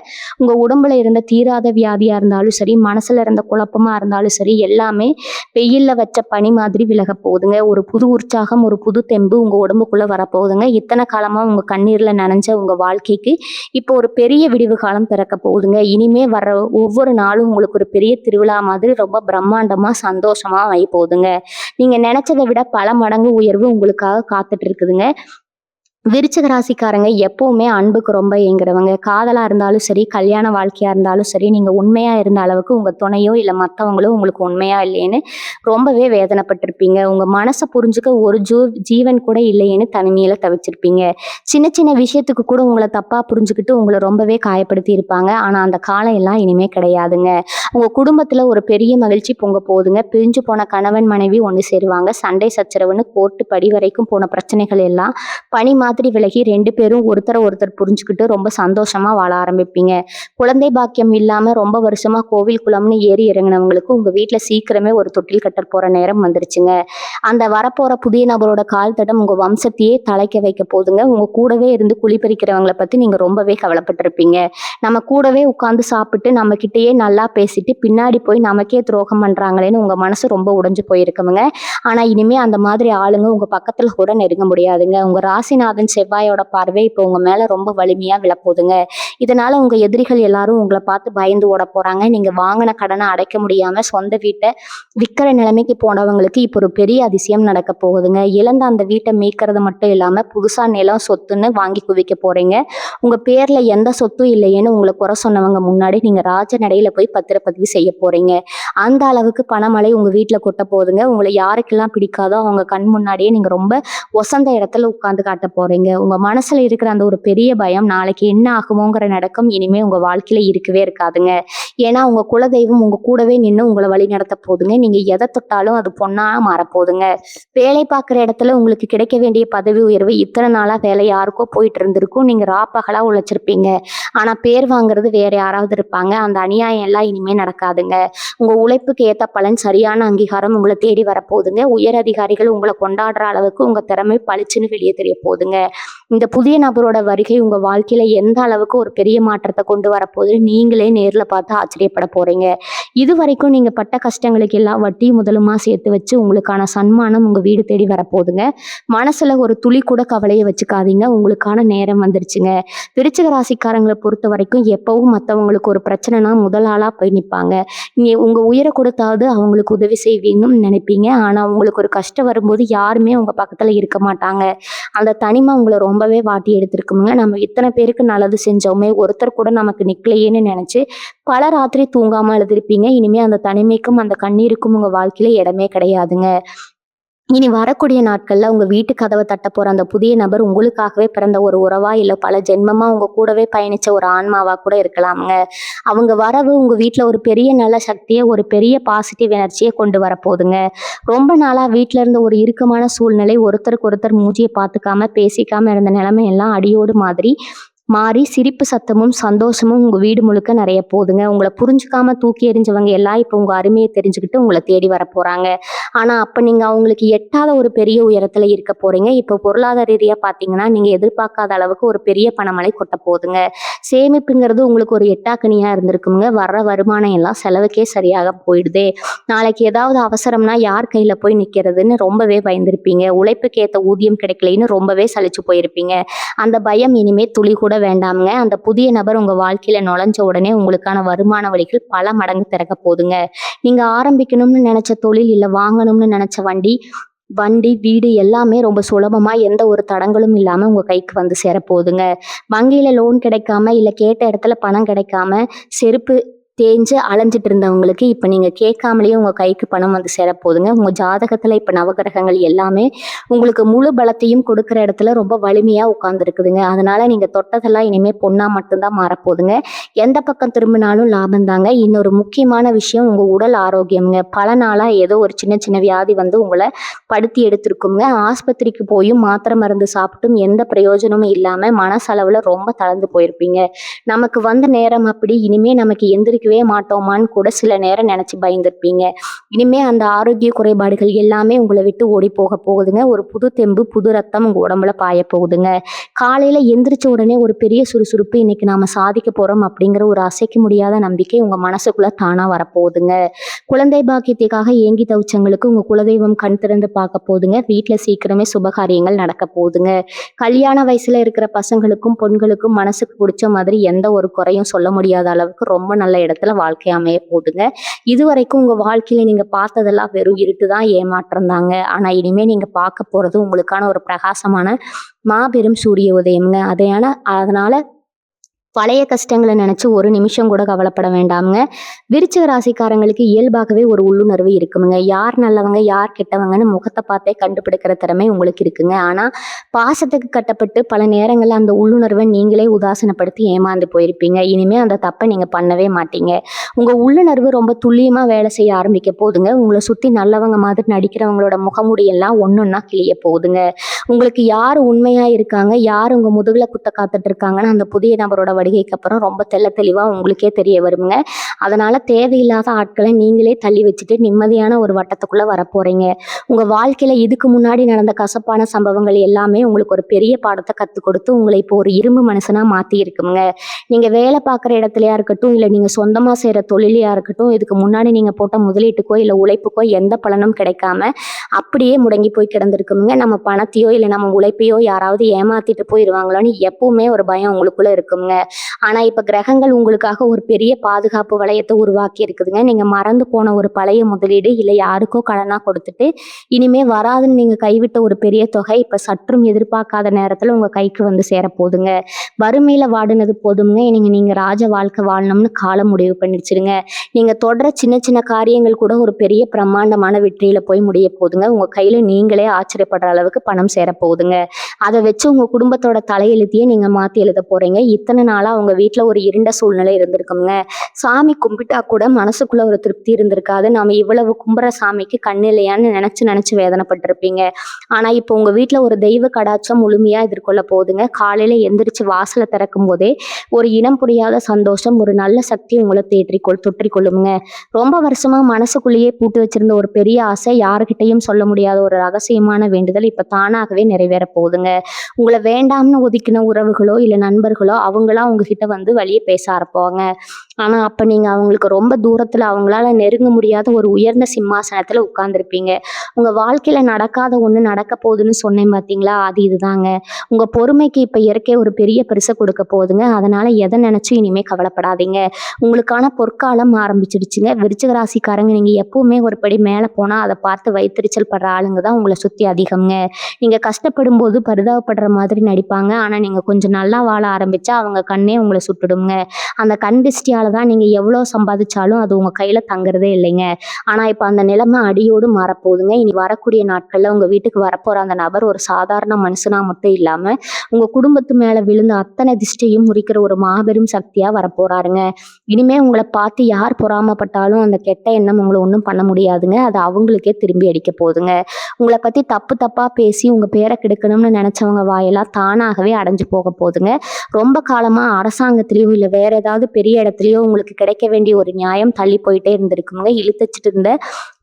உங்க உடம்புல இருந்த தீராத வியாதியா இருந்தாலும் சரி, மனசுல இருந்த குழப்பமா இருந்தாலும் சரி, எல்லாமே வெயில்ல வச்ச பனி மாதிரி விலக போகுதுங்க. ஒரு புது உற்சாகம், ஒரு புது தெம்பு உங்க உடம்புக்குள்ள வரப்போகுதுங்க. இத்தனை காலமா உங்க கண்ணீர்ல நனைஞ்ச உங்க வாழ்க்கைக்கு இப்போ ஒரு பெரிய விடிவு காலம் பிறக்க போகுதுங்க. இனிமே வர்ற ஒவ்வொரு நாளும் உங்களுக்கு ஒரு பெரிய திருவிழா மாதிரி ரொம்ப பிரம்மாண்டமா சந்தோஷமா ஆகி போகுதுங்க. நீங்க நினைச்சதை விட பல மடங்கு உயர்வு உங்களுக்காக காத்துட்டு இருக்குதுங்க. விருச்சிக ராசிக்காரங்க எப்பவுமே அன்புக்கு ரொம்ப ஏங்குறவங்க. காதலா இருந்தாலும் சரி, கல்யாண வாழ்க்கையா இருந்தாலும் சரி, நீங்க உண்மையா இருந்த அளவுக்கு உங்க துணையோ இல்ல மத்தவங்களோ உங்களுக்கு உண்மையா இல்லையேன்னு ரொம்பவே வேதனைப்பட்டிருப்பீங்க. உங்க மனசை புரிஞ்சுக்க ஒரு ஜீவன் கூட இல்லையேன்னு தனிமையில தவிச்சிருப்பீங்க. சின்ன சின்ன விஷயத்துக்கு கூட உங்களை தப்பா புரிஞ்சுக்கிட்டு உங்களை ரொம்பவே காயப்படுத்தி இருப்பாங்க. ஆனா அந்த காலம் எல்லாம் இனிமே கிடையாதுங்க. உங்க குடும்பத்துல ஒரு பெரிய மகிழ்ச்சி பொங்க போகுதுங்க. பிரிஞ்சு போன கணவன் மனைவி ஒன்று சேருவாங்க. சண்டை சச்சரவுன்னு கோர்ட்டு படி வரைக்கும் போன பிரச்சனைகள் எல்லாம் பனி மாதிரி விலகி 2 பேரும் ஒருத்தரை ஒருத்தர் புரிஞ்சுக்கிட்டு ரொம்ப சந்தோஷமா வாழ ஆரம்பிப்பீங்க. குழந்தை பாக்கியம் இல்லாம ரொம்ப வருஷமா கோவில் குளம்னு ஏறி இறங்கினவங்களுக்கு உங்க வீட்டுல சீக்கிரமே ஒரு தொட்டில் கட்ட போற நேரம் வந்துருச்சுங்க. அந்த வரப்போற புதிய நபரோட கால் தடம் உங்க வம்சத்தையே தலைக்க வைக்க போதுங்க. உங்க கூடவே இருந்து குளிப்பறிக்கிறவங்களை பத்தி நீங்க ரொம்பவே கவலைப்பட்டிருப்பீங்க. நம்ம கூடவே உட்கார்ந்து சாப்பிட்டு நம்ம கிட்டேயே நல்லா பேசிட்டு பின்னாடி போய் நமக்கே துரோகம் பண்றாங்களேன்னு உங்க மனசு ரொம்ப உடைஞ்சு போயிருக்குங்க. ஆனா இனிமே அந்த மாதிரி ஆளுங்க உங்க பக்கத்துல கூட நெருங்க முடியாதுங்க. உங்க ராசிநாதன் செவ்வாயோட பார்வை இப்போ உங்க மேல ரொம்ப வலிமையா விழப்போகுதுங்க. இதனால உங்க எதிரிகள் எல்லாரும் உங்களை பார்த்து பயந்து ஓட போறாங்க. நீங்க வாங்கின கடனை அடைக்க முடியாம சொந்த வீட்டை விற்கிற நிலைமைக்கு போனவங்களுக்கு இப்போ ஒரு பெரிய அதிசயம் நடக்க போகுதுங்க. இழந்த அந்த வீட்டை மீட்கிறது மட்டும் இல்லாம புதுசா நிலம் சொத்துன்னு வாங்கி குவிக்க போறீங்க. உங்க பேர்ல எந்த சொத்தும் இல்லையேன்னு உங்களை குறை சொன்னவங்க முன்னாடி நீங்க ராஜ நடையில போய் பத்திரப்பதிவு செய்ய போறீங்க. அந்த அளவுக்கு பணமழை உங்க வீட்டுல கொட்ட போகுதுங்க. உங்களை யாருக்கெல்லாம் பிடிக்காதோ அவங்க கண் முன்னாடியே நீங்க ரொம்ப ஒசந்த இடத்துல உட்கார்ந்து காட்ட போறீங்க. போறீங்க. உங்க மனசுல இருக்கிற அந்த ஒரு பெரிய பயம் நாளைக்கு என்ன ஆகுமோங்கிற நடுக்கம் இனிமே உங்க வாழ்க்கையில இருக்கவே இருக்காதுங்க. ஏன்னா உங்க குலதெய்வம் உங்க கூடவே நின்னு உங்கள வழிநடத்த போதுங்க. நீங்க எத தொட்டாலும் அது பொன்னா மாறப்போதுங்க. வேலை பார்க்குற இடத்துல உங்களுக்கு கிடைக்க வேண்டிய பதவி உயர்வு இத்தனை நாளா வேலை யாருக்கோ போயிட்டு இருந்திருக்கும். நீங்க ராப்பகலா உழைச்சிருப்பீங்க. ஆனா பேர் வாங்குறது வேற யாராவது இருப்பாங்க. அந்த அநியாயம் எல்லாம் இனிமே நடக்காதுங்க. உங்க உழைப்புக்கு ஏத்த பலன் சரியான அங்கீகாரம் உங்கள தேடி வரப்போகுதுங்க. உயர் அதிகாரிகள் உங்கள கொண்டாடுற அளவுக்கு உங்க திறமை பளிச்சுன்னு வெளிய தெரிய போகுதுங்க. இந்த புதிய நபரோட வருகை உங்க வாழ்க்கையில எந்த அளவுக்கு ஒரு பெரிய மாற்றத்த கொண்டு வரப்போகுதுன்னு நீங்களே நேர்ல பார்த்து ஆச்சரியப்பட போறீங்க. இதுவரைக்கும் நீங்க பட்ட கஷ்டங்களுக்கு எல்லாம் வட்டி முதலுமா சேர்த்து வச்சு உங்களுக்கான சன்மானம் உங்க வீடு தேடி வரப்போகுதுங்க. மனசுல ஒரு துளி கூட கவலைய வச்சுக்காதீங்க. உங்களுக்கான நேரம் வந்துருச்சுங்க. விருச்சிக ராசிக்காரங்கள பொறுத்தவரைக்கும் எப்பவும் மத்தவங்களுக்கு ஒரு பிரச்சனைனா முதல் ஆளா போய் நிப்பாங்க. நீங்க உங்க உயிர கொடுத்தாவது அவங்களுக்கு உதவி செய்வீங்கன்னு நினைப்பீங்க. ஆனா உங்களுக்கு ஒரு கஷ்டம் வரும்போது யாருமே உங்க பக்கத்துல இருக்க மாட்டாங்க. அந்த தனிமை உங்கள ரொம்பவே வாட்டி எடுத்திருக்குங்க. நம்ம இத்தனை பேருக்கு நல்லது செஞ்சோமே, ஒருத்தர் கூட நமக்கு நிக்கலையேன்னு நினைச்சு பல ராத்திரி தூங்காம அழுதுருப்பீங்க. இனிமே அந்த தனிமைக்கும் அந்த கண்ணீருக்கும் உங்க வாழ்க்கையில இடமே கிடையாதுங்க. இனி வரக்கூடிய நாட்கள்ல உங்க வீட்டு கதவை தட்ட போற அந்த புதிய நபர் உங்களுக்காகவே பிறந்த ஒரு உறவா இல்ல பல ஜென்மமா உங்க கூடவே பயணிச்ச ஒரு ஆன்மாவா கூட இருக்கலாம்ங்க. அவங்க வரவு உங்க வீட்ல ஒரு பெரிய நல்ல சக்தியை ஒரு பெரிய பாசிட்டிவ் எனர்ஜியை கொண்டு வரப்போகுதுங்க. ரொம்ப நாளா வீட்ல இருந்த ஒரு இறுக்கமான சூழ்நிலை, ஒருத்தருக்கு ஒருத்தர் மூஞ்சியை பார்த்துக்காம பேசிக்காம இருந்த நிலைமை எல்லாம் அடியோடு மாதிரி மாறி சிரிப்பு சத்தமும் சந்தோஷமும் உங்க வீடு முழுக்க நிறைய போகுதுங்க. உங்களை புரிஞ்சுக்காம தூக்கி எறிஞ்சவங்க எல்லாம் இப்போ உங்க அருமையை தெரிஞ்சுக்கிட்டு உங்களை தேடி வர போறாங்க. ஆனா அப்ப நீங்க அவங்களுக்கு எட்டாத ஒரு பெரிய உயரத்துல இருக்க போறீங்க. இப்போ பொருளாதார ரீதியா பாத்தீங்கன்னா நீங்க எதிர்பார்க்காத அளவுக்கு ஒரு பெரிய பணமழை கொட்ட போகுதுங்க. சேமிப்புங்கிறது உங்களுக்கு ஒரு எட்டாக்கனியா இருந்திருக்குங்க. வர்ற வருமானம் எல்லாம் செலவுக்கே சரியாக போயிடுதே. நாளைக்கு ஏதாவது அவசரம்னா யார் கையில போய் நிக்கிறதுன்னு ரொம்பவே பயந்திருப்பீங்க. உழைப்புக்கு ஏத்த ஊதியம் கிடைக்கலைன்னு ரொம்பவே சலிச்சு போயிருப்பீங்க. அந்த பயம் இனிமே துளி கூட வேண்டாமுங்க. அந்த புதிய நபர் உங்க வாழ்க்கையில நுழைஞ்ச உடனே உங்களுக்கான வருமான வழிகள் பல மடங்கு திறக்க போகுதுங்க. நீங்க ஆரம்பிக்கணும்னு நினைச்ச தொழில் இல்ல வாங்கணும்னு நினைச்ச வண்டி, வீடு எல்லாமே ரொம்ப சுலபமா எந்த ஒரு தடங்களும் இல்லாம உங்க கைக்கு வந்து சேரப்போகுதுங்க. வங்கியில லோன் கிடைக்காம இல்ல கேட்ட இடத்துல பணம் கிடைக்காம செருப்பு தேஞ்சு அலைஞ்சிட்டு இருந்தவங்களுக்கு இப்ப நீங்க கேட்காமலேயே உங்க கைக்கு பணம் வந்து சேரப்போகுதுங்க. உங்க ஜாதகத்துல இப்ப நவகிரகங்கள் எல்லாமே உங்களுக்கு முழு பலத்தையும் கொடுக்குற இடத்துல ரொம்ப வலிமையா உட்கார்ந்துருக்குதுங்க. அதனால நீங்க தொட்டதெல்லாம் இனிமே பொண்ணா மட்டும்தான் மாறப்போகுதுங்க. எந்த பக்கம் திரும்பினாலும் லாபம் தாங்க. இன்னொரு முக்கியமான விஷயம் உங்க உடல் ஆரோக்கியம்ங்க. பல நாளா ஏதோ ஒரு சின்ன சின்ன வியாதி வந்து உங்களை படுத்தி எடுத்திருக்குங்க. ஆஸ்பத்திரிக்கு போயும் மாத்திரை மருந்து சாப்பிட்டும் எந்த பிரயோஜனமும் இல்லாம மனசளவுல ரொம்ப தளர்ந்து போயிருப்பீங்க. நமக்கு வந்த நேரம் அப்படி, இனிமே நமக்கு எந்திரிக்கவே மாட்டோமான்னு கூட சில நேரம் நினைச்சு பயந்துருப்பீங்க. இனிமே அந்த ஆரோக்கிய குறைபாடுகள் எல்லாமே உங்களை விட்டு ஓடி போக போகுதுங்க. ஒரு புது தெம்பு புது ரத்தம் உங்க உடம்புல பாய போகுதுங்க. காலையில எந்திரிச்ச உடனே ஒரு பெரிய சுறுசுறுப்பு, இன்னைக்கு நாம சாதிக்க போறோம் அப்படிங்கிற ஒரு அசைக்க முடியாத நம்பிக்கை உங்க மனசுக்குள்ள தானா வரப்போகுதுங்க. குழந்தை பாக்கியத்துக்காக ஏங்கி தவிச்சவங்களுக்கு உங்க குலதெய்வம் கண் திறந்து பார்க்க போகுதுங்க. வீட்டுல சீக்கிரமே சுபகாரியங்கள் நடக்க போகுதுங்க. கல்யாண வயசுல இருக்கிற பசங்களுக்கும் பொண்களுக்கும் மனசுக்கு பிடிச்ச மாதிரி எந்த ஒரு குறையும் சொல்ல முடியாத அளவுக்கு ரொம்ப நல்ல இடத்துல வாழ்க்கை அமைய போகுதுங்க. இதுவரைக்கும் உங்க வாழ்க்கையில நீங்க பார்த்ததெல்லாம் வெறும் இருட்டு தான், ஏமாற்றம் தாங்க. ஆனா இனிமே நீங்க பார்க்க போறது உங்களுக்கான ஒரு பிரகாசமான மாபெரும் சூரிய உதயம்ங்க. அதனால பழைய கஷ்டங்களை நினைச்சு ஒரு நிமிஷம் கூட கவலைப்பட வேண்டாமுங்க. விருச்சிக ராசிக்காரங்களுக்கு இயல்பாகவே ஒரு உள்ளுணர்வு இருக்குமுங்க. யார் நல்லவங்க யார் கெட்டவங்கன்னு முகத்தை பார்த்தே கண்டுபிடிக்கிற திறமை உங்களுக்கு இருக்குங்க. ஆனா பாசத்துக்கு கட்டப்பட்டு பல நேரங்கள்ல அந்த உள்ளுணர்வை நீங்களே உதாசீனப்படுத்தி ஏமாந்து போயிருப்பீங்க. இனிமே அந்த தப்பை நீங்க பண்ணவே மாட்டீங்க. உங்க உள்ளுணர்வு ரொம்ப துல்லியமா வேலை செய்ய ஆரம்பிக்க போகுதுங்க. உங்களை சுத்தி நல்லவங்க மாதிரி நடிக்கிறவங்களோட முகமுடியெல்லாம் ஒன்னொன்னா கிளிய போகுதுங்க. உங்களுக்கு யார் உண்மையா இருக்காங்க, யார் உங்க முதுகுல குத்த காத்துட்டு இருக்காங்கன்னு அந்த புதிய நபரோட வருகைக்கு அப்புறம் ரொம்ப தெளிவா உங்களுக்கே தெரிய வருங்க. அதனால தேவையில்லாத ஆட்களை நீங்களே தள்ளி வச்சுட்டு நிம்மதியான ஒரு வட்டத்துக்குள்ள வரப்போறீங்க. உங்க வாழ்க்கையில இதுக்கு முன்னாடி நடந்த கசப்பான சம்பவங்கள் எல்லாமே உங்களுக்கு ஒரு பெரிய பாடத்தை கற்றுக் கொடுத்து உங்களை இப்போ ஒரு இரும்பு மனுஷனா மாத்தி இருக்குங்க. நீங்க வேலை பார்க்குற இடத்துலயா இருக்கட்டும், இல்ல நீங்க சொந்தமா செய்யற தொழிலையா இருக்கட்டும், இதுக்கு முன்னாடி நீங்க போட்ட முதலீட்டுக்கோ இல்ல உழைப்புக்கோ எந்த பலனும் கிடைக்காம அப்படியே முடங்கி போய் கிடந்திருக்குங்க. நம்ம பணத்தையோ இல்ல நம்ம உழைப்பையோ யாராவது ஏமாத்திட்டு போயிருவாங்களோன்னு எப்பவுமே ஒரு பயம் உங்களுக்குள்ள இருக்குங்க. ஆனா இப்ப கிரகங்கள் உங்களுக்காக ஒரு பெரிய பாதுகாப்பு வளையத்தை உருவாக்கி இருக்குதுங்க. நீங்க மறந்து போன ஒரு பழைய முதலீடு இல்ல யாருக்கோ கடனா கொடுத்துட்டு இனிமே வராதுன்னு நீங்க கைவிட்ட ஒரு பெரிய தொகை இப்ப சற்றும் எதிர்பார்க்காத நேரத்துல உங்க கைக்கு வந்து சேர போதுங்க. வறுமையில வாடினது போதுங்க. நீங்க ராஜ வாழ்க்கை வாழணும்னு காலம் முடிவு பண்ணிடுச்சிருங்க. நீங்க தொடர சின்ன சின்ன காரியங்கள் கூட ஒரு பெரிய பிரம்மாண்டமான வெற்றியில போய் முடிய போதுங்க. உங்க கையில நீங்களே ஆச்சரியப்படுற அளவுக்கு பணம் சேர போகுதுங்க. அதை வச்சு உங்க குடும்பத்தோட தலையெழுத்தையே நீங்க மாத்தி எழுத போறீங்க. இத்தனை நாளா உங்க வீட்டுல ஒரு இருண்ட சூழ்நிலை இருந்திருக்குங்க. சாமி கும்பிட்டா கூட மனசுக்குள்ள ஒரு திருப்தி இருந்திருக்காது. நாம இவ்வளவு கும்புற சாமிக்கு கண்ணு இல்லையான்னு நினைச்சு நினைச்சு வேதனைப்பட்டிருப்பீங்க. ஆனா இப்போ உங்க வீட்டுல ஒரு தெய்வ கடாட்சம் முழுமையா எதிர்கொள்ள போகுதுங்க. காலையில எந்திரிச்சு வாசலை திறக்கும் போதே ஒரு இனம் புரியாத சந்தோஷம், ஒரு நல்ல சக்தி உங்களை தொற்றிக்கொள்ளுங்க. ரொம்ப வருஷமா மனசுக்குள்ளேயே பூட்டு வச்சிருந்த ஒரு பெரிய ஆசை, யாருக்கிட்டையும் சொல்ல முடியாத ஒரு ரகசியமான வேண்டுதல் இப்ப தானாகவே நிறைவேற போகுதுங்க. உங்களை வேண்டாம்னு ஒதுக்கின உறவுகளோ இல்ல நண்பர்களோ அவங்களா உங்ககிட்ட வந்து வழியே பேச ஆரம்பிப்பாங்க. ஆனா அப்ப நீங்க அவங்களுக்கு ரொம்ப தூரத்துல, அவங்களால நெருங்க முடியாத ஒரு உயர்ந்த சிம்மாசனத்துல உட்கார்ந்துருப்பீங்க. உங்க வாழ்க்கையில நடக்காத ஒண்ணு நடக்க போகுதுன்னு சொன்னேன் பாத்தீங்களா, அது இதுதாங்க. உங்க பொறுமைக்கு இப்ப இயற்கை ஒரு பெரிய பரிசை கொடுக்க போகுதுங்க. அதனால எதை நினைச்சும் இனிமே கவலைப்படாதீங்க. உங்களுக்கான பொற்காலம் ஆரம்பிச்சிடுச்சுங்க. விருச்சிக ராசிக்காரங்க, நீங்க எப்பவுமே ஒரு படி மேல போனா அதை பார்த்து வயித்தெரிச்சல் படுற ஆளுங்க தான் உங்களை சுத்தி அதிகம்ங்க. நீங்க கஷ்டப்படும் போது பரிதாபப்படுற மாதிரி நடிப்பாங்க. ஆனா நீங்க கொஞ்சம் நல்லா வாழ ஆரம்பிச்சா அவங்க கண்ணே உங்களை சுட்டுடுங்க. அந்த கண் திருஷ்டியால தான் நீங்க எவ்வளவு சம்பாதிச்சாலும் அது உங்க கையில தங்குறதே இல்லைங்க. ஆனா இப்ப அந்த நிலைமை அடியோடு மாறப்போகுதுங்க. இனி வரக்கூடிய நாட்கள்ல உங்க வீட்டுக்கு வரப்போற அந்த நபர் ஒரு சாதாரண மனுஷனா மட்டும் இல்லாம உங்க குடும்பத்து மேல விழுந்த அத்தனை திஷ்டியும் முறிக்கிற ஒரு மாபெரும் சக்தியா வரப்போறாருங்க. இனிமே உங்களை பார்த்து யார் பொறாமப்பட்டாலும் அந்த கெட்ட எண்ணம் உங்களை ஒன்றும் பண்ண முடியாதுங்க. அது அவங்களுக்கே திரும்பி அடிக்க போகுதுங்க. உங்களை பத்தி தப்பு தப்பா பேசி உங்க பேரை கெடுக்கணும்னு நினைச்சவங்க வாயெல்லாம் தானாகவே அடைஞ்சு போக போகுதுங்க. ரொம்ப காலமா அரசாங்கத்திலயோ இல்ல வேற ஏதாவது பெரிய இடத்துலயோ உங்களுக்கு கிடைக்க வேண்டிய ஒரு நியாயம் தள்ளி போயிட்டே இருந்திருக்குங்க. இழுத்துச்சிட்டு இருந்த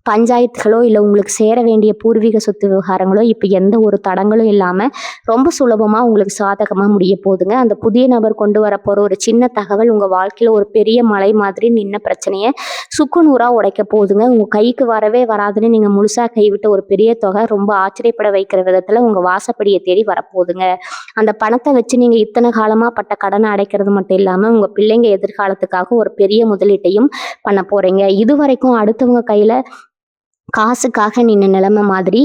பஞ்சாயத்துகளோ இல்ல உங்களுக்கு சேர வேண்டிய பூர்வீக சொத்து விவகாரங்களோ இப்ப எந்த ஒரு தடங்களும் இல்லாம ரொம்ப சுலபமா உங்களுக்கு சாதகமா முடிய போகுதுங்க. அந்த புதிய நபர் கொண்டு வரப்போற ஒரு சின்ன தகவல் உங்க வாழ்க்கையில ஒரு பெரிய மலை மாதிரி நின்ன பிரச்சனைய சுக்குநூறா உடைக்க போகுதுங்க. உங்க கைக்கு வரவே வராதுன்னு நீங்க முழுசா கைவிட்ட ஒரு பெரிய தொகை ரொம்ப ஆச்சரியப்பட வைக்கிற விதத்துல உங்க வாசப்படியை தேடி வரப்போகுதுங்க. அந்த பணத்தை வச்சு நீங்க இத்தனை காலமா பட்ட கடனை அடைக்கிறது மட்டும் இல்லாம உங்க பிள்ளைங்க எதிர்காலத்துக்காக ஒரு பெரிய முதலீட்டையும் பண்ண போறீங்க. இது வரைக்கும் அடுத்தவங்க கையில காசுக்காக நின்ன நிலைமை மாதிரி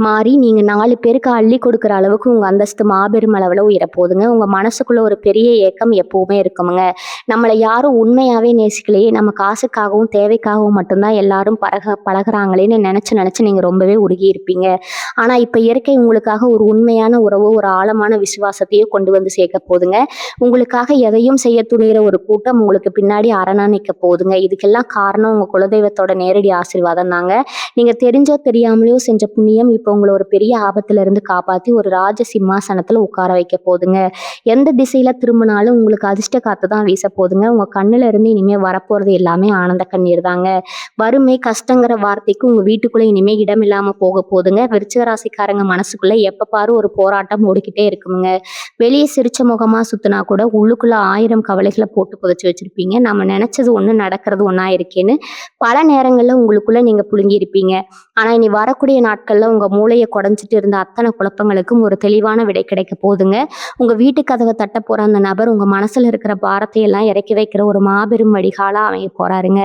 மாறி நீங்க 4 பேருக்கு அள்ளி கொடுக்குற அளவுக்கு உங்க அந்தஸ்து மாபெரும் அளவுல உயரப்போகுதுங்க. உங்க மனசுக்குள்ள ஒரு பெரிய ஏக்கம் எப்பவுமே இருக்குமுங்க. நம்மளை யாரும் உண்மையாவே நேசிக்கலையே, நம்ம காசுக்காகவும் தேவைக்காகவும் மட்டும்தான் எல்லாரும் பழகுறாங்களேன்னு நினைச்சு நினைச்சு நீங்க ரொம்பவே உருகி இருப்பீங்க. ஆனா இப்ப இயற்கை உங்களுக்காக ஒரு உண்மையான உறவோ ஒரு ஆழமான விசுவாசத்தையோ கொண்டு வந்து சேர்க்க போகுதுங்க. உங்களுக்காக எதையும் செய்ய துணிகிற ஒரு கூட்டம் உங்களுக்கு பின்னாடி அரணா நிற்க போகுதுங்க. இதுக்கெல்லாம் காரணம் உங்க குலதெய்வத்தோட நேரடி ஆசீர்வாதம் தாங்க. நீங்க தெரிஞ்சோ தெரியாமலையோ செஞ்ச புண்ணியம் இப்ப உங்களை ஒரு பெரிய ஆபத்துல இருந்து காப்பாத்தி ஒரு ராஜ சிம்மாசனத்துல உட்கார வைக்க போகுதுங்க. எந்த திசையில திரும்பினாலும் உங்களுக்கு அதிர்ஷ்ட காத்து தான் வீச போகுதுங்க. உங்க கண்ணுல இருந்து இனிமே வரப்போறது எல்லாமே ஆனந்த கண்ணீர் தாங்க. வறுமை கஷ்டங்கிற வார்த்தைக்கு உங்க வீட்டுக்குள்ள இனிமே இடம் இல்லாம போக போகுதுங்க. விருச்சிக ராசிக்காரங்க மனசுக்குள்ள எப்ப பாரு ஒரு போராட்டம் ஓடிக்கிட்டே இருக்குங்க. வெளியே சிரிச்ச முகமா சுத்தினா கூட உள்ளுக்குள்ள 1000 கவலைகளை போட்டு புதைச்சு வச்சிருப்பீங்க. நம்ம நினைச்சது ஒண்ணு நடக்கிறது ஒண்ணா இருக்கேன்னு பல நேரங்கள்ல உங்களுக்குள்ள நீங்க புழுங்கி இருப்பீங்க. ஆனா இனி வரக்கூடிய நாட்கள்ல உங்க மூளையை குடைஞ்சிட்டு இருந்த அத்தனை குழப்பங்களுக்கும் ஒரு தெளிவான விடை கிடைக்க போகுதுங்க. உங்க வீட்டு கதவை தட்ட போற அந்த நபர் உங்க மனசுல இருக்கிற பாரத்தை எல்லாம் இறக்கி வைக்கிற ஒரு மாபெரும் வடிகாலா அமைய போறாருங்க.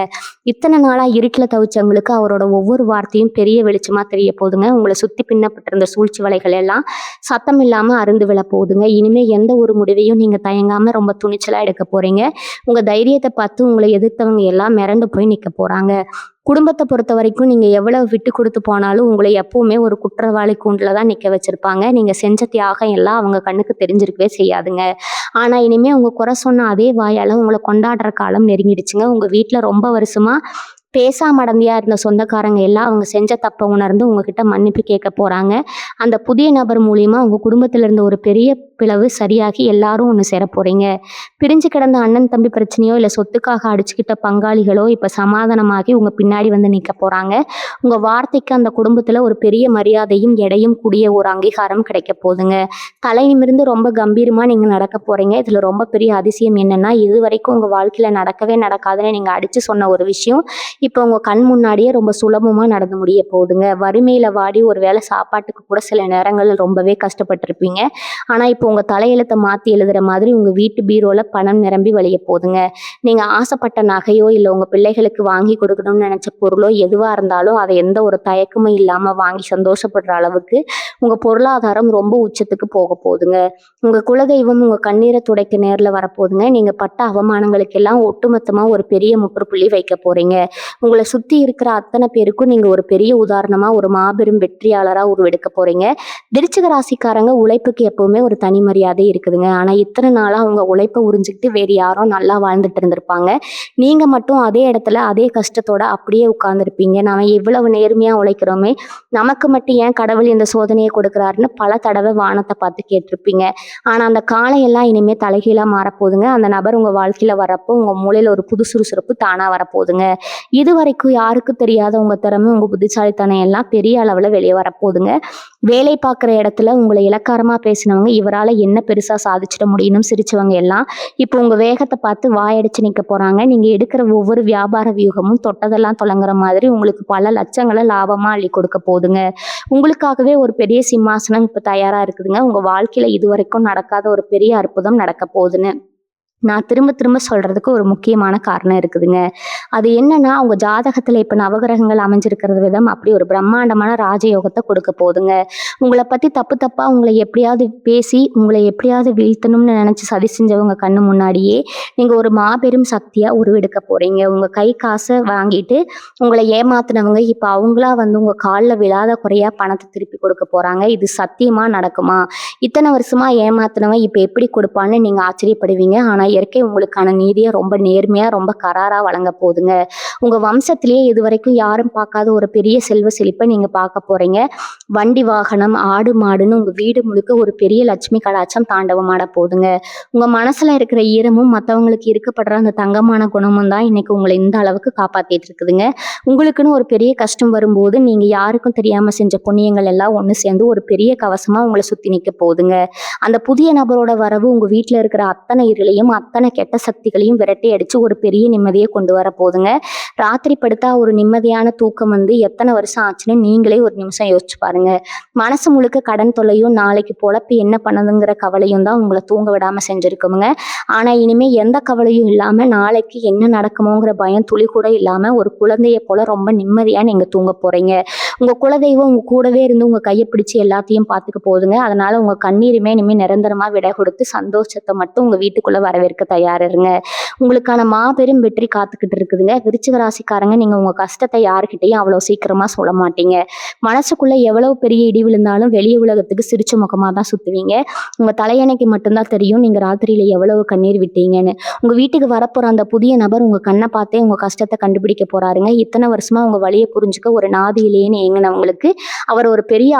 இத்தனை நாளா இருட்டில் தவிச்சவங்களுக்கு அவரோட ஒவ்வொரு வார்த்தையும் பெரிய வெளிச்சமா தெரிய போகுதுங்க. உங்களை சுத்தி பின்னப்பட்டிருந்த சூழ்ச்சி வலைகள் எல்லாம் சத்தம் இல்லாம அருந்து விழ போகுதுங்க. இனிமே எந்த ஒரு முடிவையும் நீங்க தயங்காம ரொம்ப துணிச்சலா எடுக்க போறீங்க. உங்க தைரியத்தை பார்த்து உங்களை எதிர்த்தவங்க எல்லாம் மிரண்டு போய் நிக்க போறாங்க. குடும்பத்தை பொறுத்த வரைக்கும் நீங்க எவ்வளவு விட்டு கொடுத்து போனாலும் உங்களை எப்பவுமே ஒரு குற்றவாளி கூண்டுல தான் நிக்க வச்சிருப்பாங்க. நீங்க செஞ்ச தியாகம் எல்லாம் அவங்க கண்ணுக்கு தெரிஞ்சிருக்கவே செய்யாதுங்க. ஆனா இனிமே உங்க குறை சொன்ன அதே வாயால உங்களை கொண்டாடுற காலம் நெருங்கிடுச்சுங்க. உங்க வீட்டுல ரொம்ப வருஷமா பேசாம அடந்தியா இருந்த சொந்தக்காரங்க எல்லாம் அவங்க செஞ்ச தப்பை உணர்ந்து உங்ககிட்ட மன்னிப்பு கேட்க போறாங்க. அந்த புதிய நபர் மூலியமா உங்க குடும்பத்துல இருந்த ஒரு பெரிய பிளவு சரியாகி எல்லாரும் ஒன்று சேர போறீங்க. பிரிஞ்சு கிடந்த அண்ணன் தம்பி பிரச்சனையோ இல்லை சொத்துக்காக அடிச்சுக்கிட்ட பங்காளிகளோ இப்ப சமாதானமாகி உங்க பின்னாடி வந்து நிற்க போறாங்க. உங்க வார்த்தைக்கு அந்த குடும்பத்துல ஒரு பெரிய மரியாதையும் எடையும் கூடிய ஒரு அங்கீகாரம் கிடைக்க போகுதுங்க. தலை நிமிர்ந்து ரொம்ப கம்பீரமா நீங்க நடக்க போறீங்க. இதுல ரொம்ப பெரிய அதிசயம் என்னன்னா, இது வரைக்கும் உங்க வாழ்க்கையில நடக்கவே நடக்காதுன்னு நீங்க அடிச்சு சொன்ன ஒரு விஷயம் இப்போ உங்க கண் முன்னாடியே ரொம்ப சுலபமா நடந்து முடிய போகுதுங்க. வறுமையில வாடி ஒரு வேளை சாப்பாட்டுக்கு கூட சில நேரங்கள்ல ரொம்பவே கஷ்டப்பட்டிருப்பீங்க. ஆனா இப்போ உங்க தலையெழுத்தை மாத்தி எழுதுற மாதிரி உங்க வீட்டு பீரோல பணம் நிரம்பி வழிய போகுதுங்க. நீங்க ஆசைப்பட்ட நகையோ இல்ல உங்க பிள்ளைகளுக்கு வாங்கி கொடுக்கணும்னு நினைச்ச பொருளோ எதுவா இருந்தாலும் அதை எந்த ஒரு தயக்கமும் இல்லாம வாங்கி சந்தோஷப்படுற அளவுக்கு உங்க பொருளாதாரம் ரொம்ப உச்சத்துக்கு போக போகுதுங்க. உங்க குலதெய்வம் உங்க கண்ணீரை துடைக்க நேர்ல வரப்போகுதுங்க. நீங்க பட்ட அவமானங்களுக்கு எல்லாம் ஒட்டுமொத்தமா ஒரு பெரிய முற்றுப்புள்ளி வைக்க போறீங்க. உங்களை சுத்தி இருக்கிற அத்தனை பேருக்கும் நீங்க ஒரு பெரிய உதாரணமா, ஒரு மாபெரும் வெற்றியாளரா உருவெடுக்க போறீங்க. விருச்சிக ராசிக்காரங்க உழைப்புக்கு எப்பவுமே ஒரு தனி மரியாதை இருக்குதுங்க. ஆனா இத்தனை நாளா அவங்க உழைப்ப உறிஞ்சுக்கிட்டு வேறு யாரோ நல்லா வாழ்ந்துட்டு இருந்திருப்பாங்க. நீங்க மட்டும் அதே இடத்துல அதே கஷ்டத்தோட அப்படியே உட்கார்ந்துருப்பீங்க. நாம எவ்வளவு நேர்மையா உழைக்கிறோமே, நமக்கு மட்டும் ஏன் கடவுள் இந்த சோதனையை கொடுக்குறாருன்னு பல தடவை வானத்தை பார்த்து கேட்டிருப்பீங்க. ஆனா அந்த காலையெல்லாம் இனிமே தலைகீழா மாறப்போகுதுங்க. அந்த நபர் உங்க வாழ்க்கையில வரப்போ உங்க மூளையில ஒரு புது சுறுசுறுப்பு தானா வரப்போகுதுங்க. இது வரைக்கும் யாருக்கும் தெரியாத உங்க திறமை, உங்க புத்திசாலித்தனம் எல்லாம் பெரிய அளவுல வெளியே வரப்போகுதுங்க. வேலை பார்க்குற இடத்துல உங்களை இளக்காரமா பேசினவங்க, இவரால என்ன பெருசா சாதிச்சிட முடியும்னு சிரிச்சவங்க எல்லாம் இப்போ உங்க வேகத்தை பார்த்து வாயடிச்சு நிக்க போறாங்க. நீங்க எடுக்கிற ஒவ்வொரு வியாபார வியூகமும் தொட்டதெல்லாம் தொடங்குற மாதிரி உங்களுக்கு பல லட்சங்களை லாபமா அள்ளி கொடுக்க போகுதுங்க. உங்களுக்காகவே ஒரு பெரிய சிம்மாசனம் இப்ப தயாரா இருக்குதுங்க. உங்க வாழ்க்கையில இதுவரைக்கும் நடக்காத ஒரு பெரிய அற்புதம் நடக்க போகுதுன்னு நான் திரும்ப திரும்ப சொல்றதுக்கு ஒரு முக்கியமான காரணம் இருக்குதுங்க. அது என்னன்னா, உங்க ஜாதகத்துல இப்ப நவகிரகங்கள் அமைஞ்சிருக்கிற விதம் அப்படி ஒரு பிரம்மாண்டமான ராஜயோகத்தை கொடுக்க போகுதுங்க. உங்களை பத்தி தப்பு தப்பா உங்களை எப்படியாவது பேசி உங்களை எப்படியாவது வீழ்த்தணும்னு நினைச்சு சதி செஞ்சவங்க கண்ணு முன்னாடியே நீங்க ஒரு மாபெரும் சக்தியா உருவெடுக்க போறீங்க. உங்க கை காசை வாங்கிட்டு உங்களை ஏமாத்துனவங்க இப்ப அவங்களா வந்து உங்க காலில் விழாத குறையா பணத்தை திருப்பி கொடுக்க போறாங்க. இது சத்தியமா நடக்குமா? இத்தனை வருஷமா ஏமாத்துனவன் இப்ப எப்படி கொடுப்பான்னு நீங்க ஆச்சரியப்படுவீங்க. ஆனா இயற்கை உங்களுக்கான நீதியை ரொம்ப நேர்மையா ரொம்ப கராரா வழங்க போகுதுங்க. உங்க வம்சத்திலேயே இதுவரைக்கும் யாரும் பார்க்காத ஒரு பெரிய செல்வ செழிப்பை நீங்க பார்க்க போறீங்க. வண்டி வாகனம், ஆடு மாடுன்னு உங்க வீடு முழுக்க ஒரு பெரிய லட்சுமி கடாட்சம் தாண்டவமாட போகுதுங்க. உங்க மனசுல இருக்கிற ஈரமும் மற்றவங்களுக்கு இருக்கப்படுற அந்த தங்கமான குணமும் தான் இன்னைக்கு உங்களை இந்த அளவுக்கு காப்பாத்திட்டு இருக்குதுங்க. உங்களுக்குன்னு ஒரு பெரிய கஷ்டம் வரும்போது நீங்க யாருக்கும் தெரியாம செஞ்ச புண்ணியங்கள் எல்லாம் ஒன்று சேர்ந்து ஒரு பெரிய கவசமா உங்களை சுத்தி நிக்க போகுதுங்க. அந்த புதிய நபரோட வரவு உங்க வீட்டுல இருக்கிற அத்தனை இருளையும் அத்தனை கெட்ட சக்திகளையும் விரட்டி அடிச்சு ஒரு பெரிய நிம்மதியை கொண்டு வர போதுங்க. ராத்திரி படுத்தா ஒரு நிம்மதியான தூக்கம் வந்து எத்தனை வருஷம் ஆச்சுன்னு நீங்களே ஒரு நிமிஷம் யோசிச்சு பாருங்க. மனசு முழுக்க கடன் தொல்லையும் நாளைக்கு பொழப்பு என்ன பண்ணுதுங்கிற கவலையும் தான் உங்களை தூங்க விடாம செஞ்சிருக்குங்க. ஆனா இனிமே எந்த கவலையும் இல்லாம நாளைக்கு என்ன நடக்குமோங்கிற பயம் துளி கூட இல்லாம ஒரு குழந்தைய போல ரொம்ப நிம்மதியா நீங்க தூங்க போறீங்க. உங்க குலதெய்வம் உங்க கூடவே இருந்து உங்க கையை பிடிச்சு எல்லாத்தையும் பார்த்துக்க போகுதுங்க. அதனால உங்க கண்ணீருமே இனிமே நிரந்தரமா விடை கொடுத்து சந்தோஷத்தை மட்டும் உங்க வீட்டுக்குள்ள வரவேற்க தயாரிருங்க. உங்களுக்கான மாபெரும் வெற்றி காத்துக்கிட்டு இருக்குதுங்க. விருச்சிக ராசிக்காரங்க, நீங்க உங்க கஷ்டத்தை யாருக்கிட்டையும் அவ்வளவு சீக்கிரமா சொல்ல மாட்டீங்க. மனசுக்குள்ள எவ்வளவு பெரிய இடி விழுந்தாலும் வெளிய உலகத்துக்கு சிரிச்ச முகமா தான் சுத்துவீங்க. உங்க தலையணைக்கு மட்டும்தான் தெரியும் நீங்க ராத்திரியில எவ்வளவு கண்ணீர் விட்டீங்கன்னு. உங்க வீட்டுக்கு வரப்போற அந்த புதிய நபர் உங்க கண்ணை பார்த்தே உங்க கஷ்டத்தை கண்டுபிடிக்க போறாருங்க. இத்தனை வருஷமா உங்க வழியை புரிஞ்சுக்க ஒரு நாதி இல்லையேன்னு ஏங்கினவங்களுக்கு அவர் ஒரு பெரிய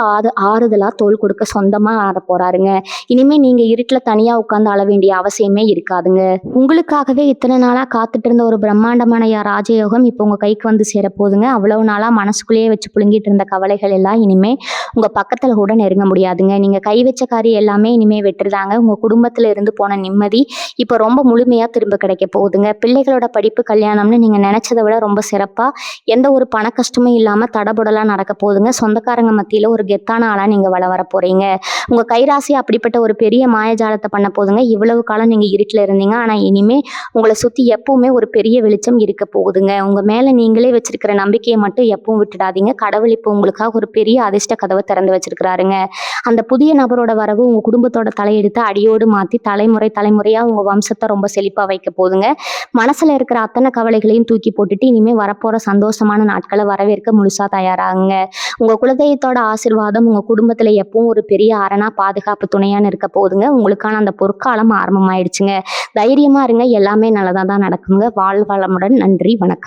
ஆறுதலா தோள் கொடுக்க சொந்தமா ஆட போறாருங்க. இனிமே நீங்க இருட்டுல தனியா உட்கார்ந்து அழ வேண்டிய அவசியமே இருக்காதுங்க. உங்களுக்காகவே இத்தனை நாளா காத்துட்டு இருந்த ஒரு பிரம்மாண்டமான ராஜயோகம் இப்போ உங்க கைக்கு வந்து சேர போதுங்க. அவ்வளவு நாளா மனசுக்குள்ளேயே வச்சு புழுங்கிட்டு இருந்த கவலைகள் எல்லாம் இனிமே உங்க பக்கத்துல கூட நெருங்க முடியாதுங்க. நீங்க கை வச்ச காரியம் எல்லாமே இனிமே வெட்டுறதாங்க. உங்க குடும்பத்துல இருந்து போன நிம்மதி இப்போ ரொம்ப முழுமையா திரும்ப கிடைக்க போகுதுங்க. பிள்ளைகளோட படிப்பு, கல்யாணம்னு நீங்க நினைச்சதை விட ரொம்ப சிறப்பா எந்த ஒரு பண கஷ்டமும் இல்லாம தடபுடலாம் நடக்க போகுதுங்க. சொந்தக்காரங்க மத்தியில ஒரு கெத்தான ஆளா நீங்க வர போறீங்க. உங்க கைராசி அப்படிப்பட்ட ஒரு பெரிய மாயஜாலத்தை பண்ண போதுங்க. இவ்வளவு காலம் நீங்க இருட்டுல இருந்தீங்க. ஆனா இனிமே உங்களை சுத்தி எப்பவுமே ஒரு பெரிய வெளிச்சம் இருக்க போகுதுங்க. உங்க மேல நீங்களே வச்சிருக்கிற நம்பிக்கையை மட்டும் எப்பவும் விட்டுடாதீங்க. கடவுள் இப்போ உங்களுக்காக ஒரு பெரிய அதிர்ஷ்ட கதவை திறந்து வச்சிருக்கிறாருங்க. அந்த புதிய நபரோட வரவு உங்க குடும்பத்தோட தலையெடுத்து அடியோடு மாத்தி தலைமுறையா உங்க வம்சத்தை ரொம்ப செழிப்பா வைக்க போதுங்க. மனசுல இருக்கிற அத்தனை கவலைகளையும் தூக்கி போட்டுட்டு இனிமே வரப்போற சந்தோஷமான நாட்களை வரவேற்க முழுசா தயாராகுங்க. உங்க குலதெய்வத்தோட ஆசீர்வாதம் உங்க குடும்பத்துல எப்பவும் ஒரு பெரிய அரணா பாதுகாப்பு துணையான்னு இருக்க போகுதுங்க. உங்களுக்கான அந்த பொற்காலம் ஆரம்பமாயிடுச்சுங்க. தைரியமா இருங்க. எல்லாமே நல்லதா தான் நடக்குங்க. வாழ்வளமுடன். நன்றி, வணக்கம்.